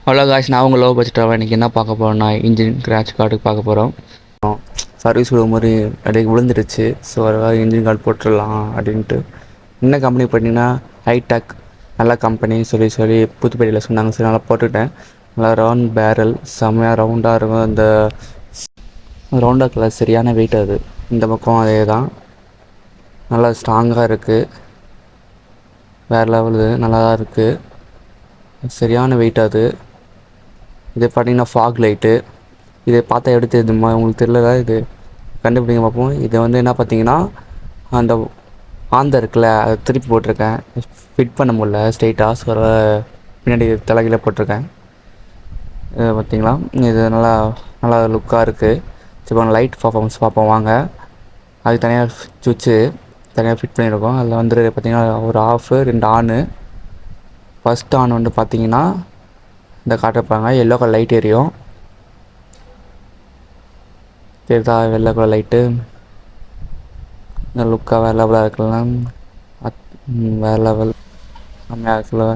அவ்வளோ காய்ஸ் நான் அவங்க லோ பட்ஜெட்டாக இன்றைக்கி என்ன பார்க்க போகிறோம்னா இன்ஜின் கிராச் கார்டு பார்க்க போகிறோம். சர்வீஸ் விடும் மாதிரி அப்படியே விழுந்துடுச்சு. ஸோ அதுக்காக இன்ஜின் கார்டு போட்டுடலாம் அப்படின்ட்டு. என்ன கம்பெனி பார்த்தீங்கன்னா ஹைடெக் நல்ல கம்பெனி சொல்லி புதுப்பேட்டையில் சொன்னாங்க. சரி நல்லா போட்டுக்கிட்டேன். நல்லா ரவுண்ட் பேரல் செம்மையாக ரவுண்டாக இருக்கும். அந்த ரவுண்டாக கலர் சரியான வெயிட் அது. இந்த பக்கம் அதே தான், நல்லா ஸ்ட்ராங்காக இருக்குது. வேறு லெவலு நல்லா தான் இருக்குது. சரியான வெயிட் அது. இது பார்த்தீங்கன்னா ஃபாக் லைட்டு. இதை பார்த்தா எப்படி தெரியுதுமா உங்களுக்கு தெரியல? இது கண்டுபிடிங்க பார்ப்போம். இதை வந்து என்ன பார்த்தீங்கன்னா அந்த ஆந்த இருக்குல்ல அதை திருப்பி போட்டிருக்கேன். ஃபிட் பண்ண முடியல ஸ்ட்ரெயிட்டாக. ஸோ பின்னாடி தலைகீழ போட்டிருக்கேன். பார்த்தீங்களா? இது நல்லா நல்லா லுக்காக இருக்குது. சரி லைட் பர்ஃபார்மன்ஸ் பார்ப்போம் வாங்க. அதுக்கு தனியாக சுவிட்சு தனியாக ஃபிட் பண்ணியிருக்கோம். அதில் வந்து பார்த்திங்கன்னா ஒரு ஆஃபு 2 ஆனு. ஃபஸ்ட் ஆன் வந்து பார்த்திங்கன்னா இந்த காட்டிருப்பாங்க எல்லோ கலர் லைட் எரியும். தெரியுதா? வெள்ளை கலர் லைட்டு. இந்த லுக்காக வேறு லெவலாக இருக்கலாம். வேறு லெவல் செம்மையாக இருக்குல்ல.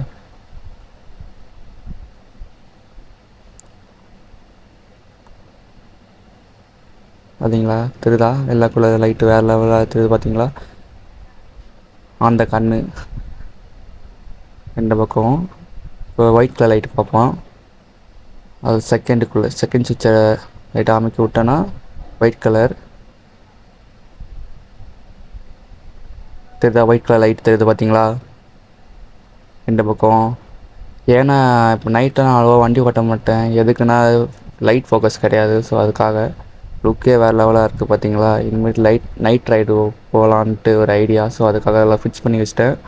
பார்த்தீங்களா? தெரியுதா? வெள்ளை கலர் லைட்டு வேறு லெவலாக தெரியுது பார்த்தீங்களா? அந்த கண் ரெண்டு பக்கம். இப்போ ஒயிட் கலர் லைட்டு பார்ப்போம். அது செகண்ட் சுவிட்சை லைட்டாக அமைக்க விட்டோன்னா ஒயிட் கலர் தெரியுதா? ஒயிட் கலர் லைட் தெரியுது பார்த்தீங்களா? ரெண்டு பக்கம். ஏன்னா இப்போ நைட்டெல்லாம் அவ்வளோவா வண்டி ஓட்ட மாட்டேன். எதுக்குன்னா லைட் ஃபோக்கஸ் கிடையாது. ஸோ அதுக்காக லுக்கே வேறு லெவலாக இருக்குது பார்த்தீங்களா? இனிமேல் நைட் ரைடு போகலான்ட்டு ஒரு ஐடியா. ஸோ அதுக்காக எல்லாம் ஃபிக்ஸ் பண்ணி வச்சிட்டேன்.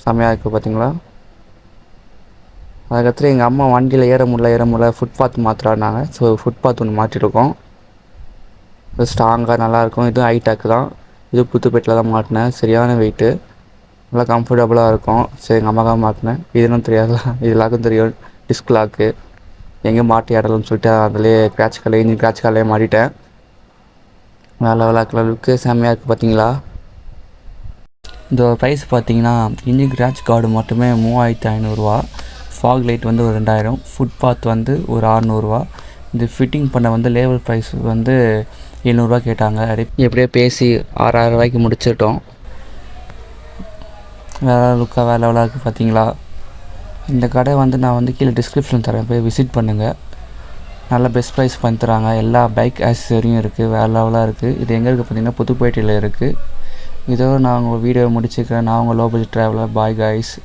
செம்மையாக இருக்குது பார்த்தீங்களா? அதுக்கப்புறம் எங்கள் அம்மா வண்டியில் ஏற முடியல ஃபுட்பாத் மாற்றுறாங்க. ஸோ ஃபுட்பாத் ஒன்று மாற்றிருக்கோம். இது ஸ்ட்ராங்காக நல்லாயிருக்கும். இதுவும் ஹைடெக் தான். இது புதுப்பேட்டில் தான் மாட்டினேன். சரியான வெயிட்டு, நல்லா கம்ஃபர்டபுளாக இருக்கும். சரி எங்கள் அம்மாக்காக மாட்டினேன். இதுன்னு தெரியாது, இது எல்லாருக்கும் தெரியும். டிஸ்க் லாக்கு எங்கே மாட்டி ஆடலன்னு சொல்லிட்டு அதிலே இன்ஜின் கிராச் கார்டிலே மாட்டிட்டேன். வேலை லுக்கு செம்மையாக இருக்குது பார்த்தீங்களா? இந்த ப்ரைஸ் பார்த்தீங்கன்னா இன்ஜின் கிராச் கார்டு மட்டுமே 3500 ரூபா. ஃபாக் லைட் வந்து ஒரு 2000. ஃபுட்பாத் வந்து ஒரு 600 ரூபா. இந்த ஃபிட்டிங் பண்ண வந்து லேபர் ப்ரைஸ் வந்து 700 கேட்டாங்க. எப்படியோ பேசி 6000 ரூபாய்க்கு முடிச்சிட்டோம். வேறு லுக்காக வேறு லெவலாக இருக்குது பார்த்தீங்களா? இந்த கடை வந்து நான் வந்து கீழே டிஸ்கிரிப்ஷன் தரேன், போய் விசிட் பண்ணுங்கள். நல்ல பெஸ்ட் ப்ரைஸ் பண்ணி தராங்க. எல்லா பைக் ஆக்சஸரியும் இருக்குது. வேறு லெவலாக இருக்குது. இது எங்கே இருக்குது பார்த்தீங்கன்னா புதுப்பேட்டையில் இருக்குது. இதோ நான் உங்கள் வீடியோ முடிச்சுக்கிறேன். நான் உங்கள் low budget traveller. Bye guys.